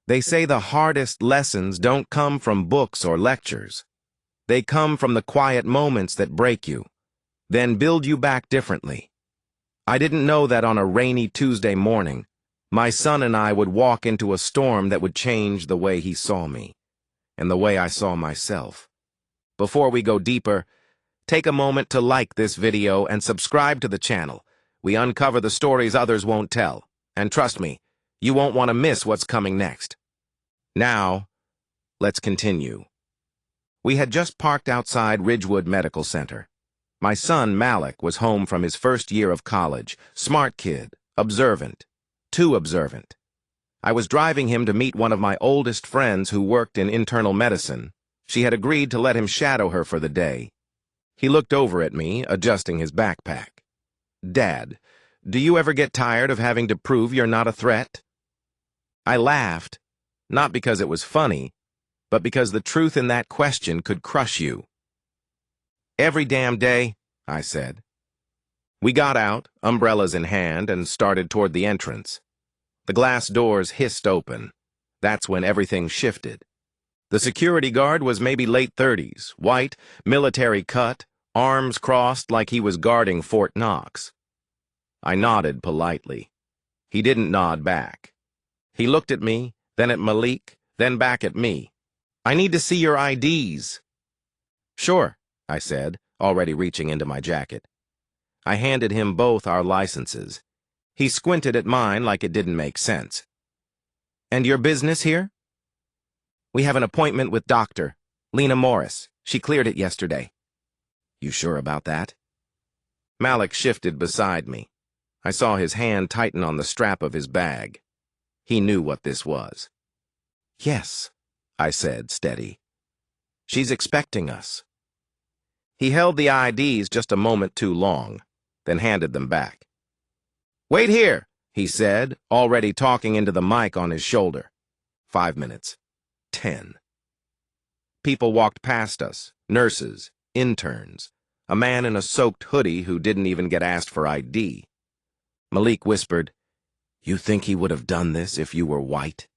They say the hardest lessons don't come from books or lectures. They come from the quiet moments that break you, then build you back differently. I didn't know that on a rainy Tuesday morning, my son and I would walk into a storm that would change the way he saw me, and the way I saw myself. Before we go deeper, take a moment to like this video and subscribe to the channel. We uncover the stories others won't tell, and trust me, you won't want to miss what's coming next. Now, let's continue. We had just parked outside Ridgewood Medical Center. My son, Malik, was home from his first year of college. Smart kid, observant, too observant. I was driving him to meet one of my oldest friends who worked in internal medicine. She had agreed to let him shadow her for the day. He looked over at me, adjusting his backpack. "Dad, do you ever get tired of having to prove you're not a threat?" I laughed, not because it was funny, but because the truth in that question could crush you. "Every damn day," I said. We got out, umbrellas in hand, and started toward the entrance. The glass doors hissed open. That's when everything shifted. The security guard was maybe late 30s, white, military cut, arms crossed like he was guarding Fort Knox. I nodded politely. He didn't nod back. He looked at me, then at Malik, then back at me. "I need to see your IDs." "Sure," I said, already reaching into my jacket. I handed him both our licenses. He squinted at mine like it didn't make sense. "And your business here?" "We have an appointment with Dr. Lena Morris. She cleared it yesterday." "You sure about that?" Malik shifted beside me. I saw his hand tighten on the strap of his bag. He knew what this was. "Yes," I said, steady. "She's expecting us." He held the IDs just a moment too long, then handed them back. "Wait here," he said, already talking into the mic on his shoulder. 5 minutes. 10. People walked past us, nurses, interns, a man in a soaked hoodie who didn't even get asked for ID. Malik whispered, "You think he would have done this if you were white?"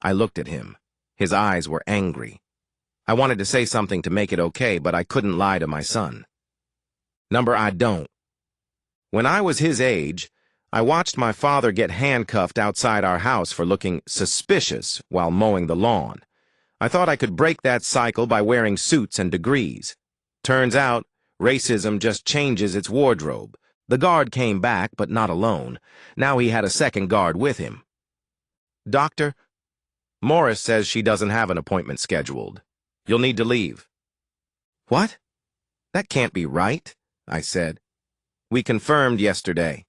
I looked at him. His eyes were angry. I wanted to say something to make it okay, but I couldn't lie to my son. "Number, I don't." When I was his age, I watched my father get handcuffed outside our house for looking suspicious while mowing the lawn. I thought I could break that cycle by wearing suits and degrees. Turns out, racism just changes its wardrobe. The guard came back, but not alone. Now he had a second guard with him. "Doctor, Morris says she doesn't have an appointment scheduled. You'll need to leave." "What? That can't be right," I said. "We confirmed yesterday."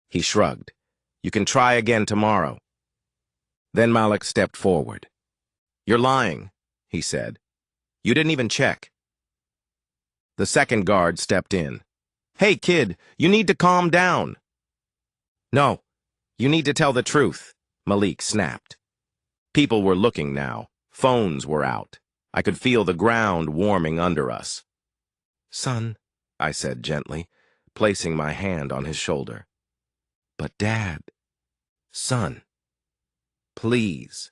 He shrugged. "You can try again tomorrow." Then Malik stepped forward. "You're lying," he said. "You didn't even check." The second guard stepped in. "Hey, kid, you need to calm down." "No, you need to tell the truth," Malik snapped. People were looking now. Phones were out. I could feel the ground warming under us. "Son," I said gently, placing my hand on his shoulder. "But Dad." "Son, please."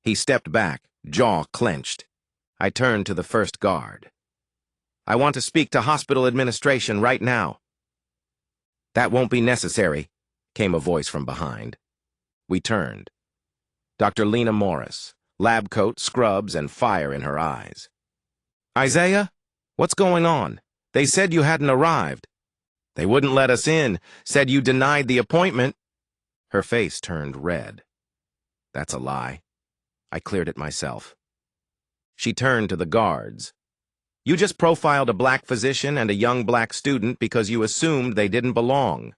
He stepped back, jaw clenched. I turned to the first guard. "I want to speak to hospital administration right now." "That won't be necessary," came a voice from behind. We turned. Dr. Lena Morris, lab coat, scrubs, and fire in her eyes. "Isaiah, what's going on? They said you hadn't arrived." "They wouldn't let us in, said you denied the appointment." Her face turned red. "That's a lie. I cleared it myself." She turned to the guards. "You just profiled a black physician and a young black student because you assumed they didn't belong.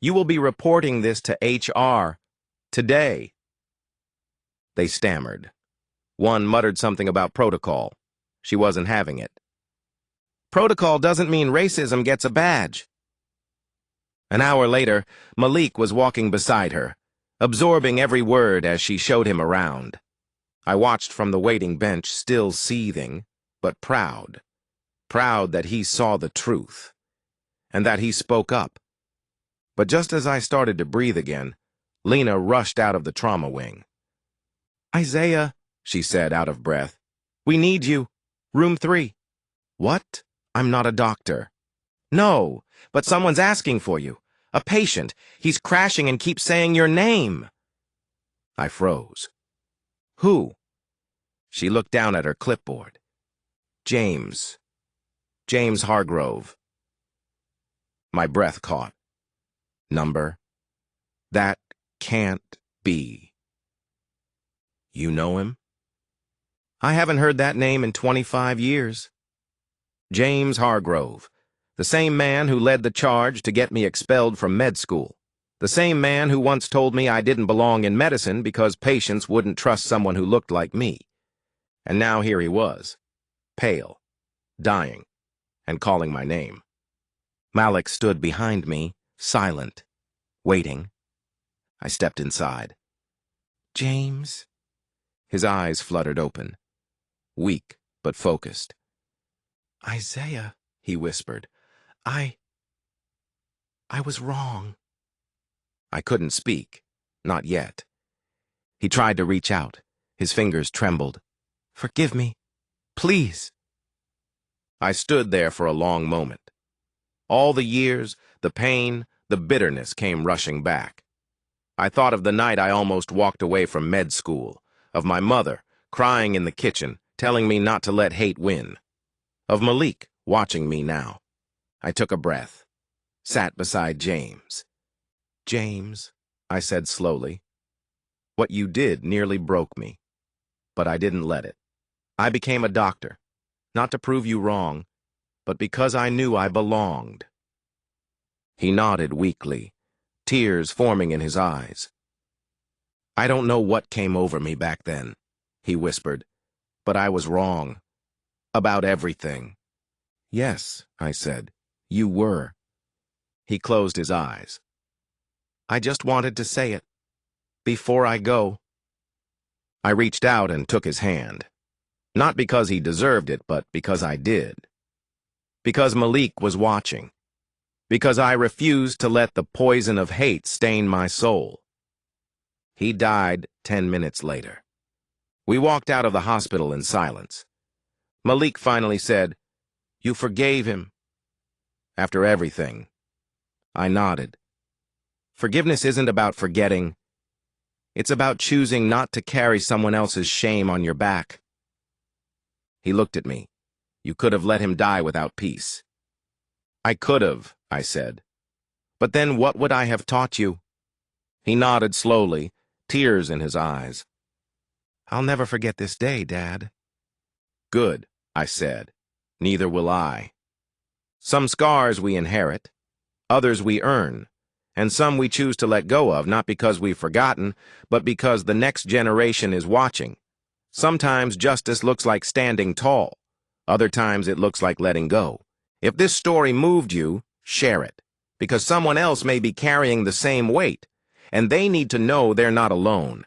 You will be reporting this to HR today." They stammered. One muttered something about protocol. She wasn't having it. "Protocol doesn't mean racism gets a badge." An hour later, Malik was walking beside her, absorbing every word as she showed him around. I watched from the waiting bench, still seething, but proud. Proud that he saw the truth, and that he spoke up. But just as I started to breathe again, Lena rushed out of the trauma wing. "Isaiah," she said, out of breath. "We need you. Room 3. "What? I'm not a doctor." "No, but someone's asking for you. A patient. He's crashing and keeps saying your name." I froze. "Who?" She looked down at her clipboard. "James. James Hargrove." My breath caught. "Number? That can't be." "You know him?" "I haven't heard that name in 25 years. James Hargrove, the same man who led the charge to get me expelled from med school. The same man who once told me I didn't belong in medicine because patients wouldn't trust someone who looked like me. And now here he was, pale, dying, and calling my name. Malik stood behind me, silent, waiting. I stepped inside. "James?" His eyes fluttered open, weak but focused. "Isaiah," he whispered, I was wrong." I couldn't speak, not yet. He tried to reach out. His fingers trembled. "Forgive me, please." I stood there for a long moment. All the years, the pain, the bitterness came rushing back. I thought of the night I almost walked away from med school, of my mother, crying in the kitchen, telling me not to let hate win, of Malik watching me now. I took a breath, sat beside James. "James," I said slowly, "what you did nearly broke me, but I didn't let it. I became a doctor, not to prove you wrong, but because I knew I belonged." He nodded weakly, tears forming in his eyes. "I don't know what came over me back then," he whispered, "but I was wrong. About everything." "Yes," I said, "you were." He closed his eyes. "I just wanted to say it. Before I go." I reached out and took his hand. Not because he deserved it, but because I did. Because Malik was watching. Because I refused to let the poison of hate stain my soul. He died 10 minutes later. We walked out of the hospital in silence. Malik finally said, "You forgave him." "After everything." I nodded. Forgiveness isn't about forgetting. It's about choosing not to carry someone else's shame on your back. He looked at me. "You could have let him die without peace." "I could have," I said. "But then what would I have taught you?" He nodded slowly, tears in his eyes. "I'll never forget this day, Dad." "Good," I said. "Neither will I." Some scars we inherit, others we earn, and some we choose to let go of, not because we've forgotten, but because the next generation is watching. Sometimes justice looks like standing tall. Other times it looks like letting go. If this story moved you, share it, because someone else may be carrying the same weight, and they need to know they're not alone.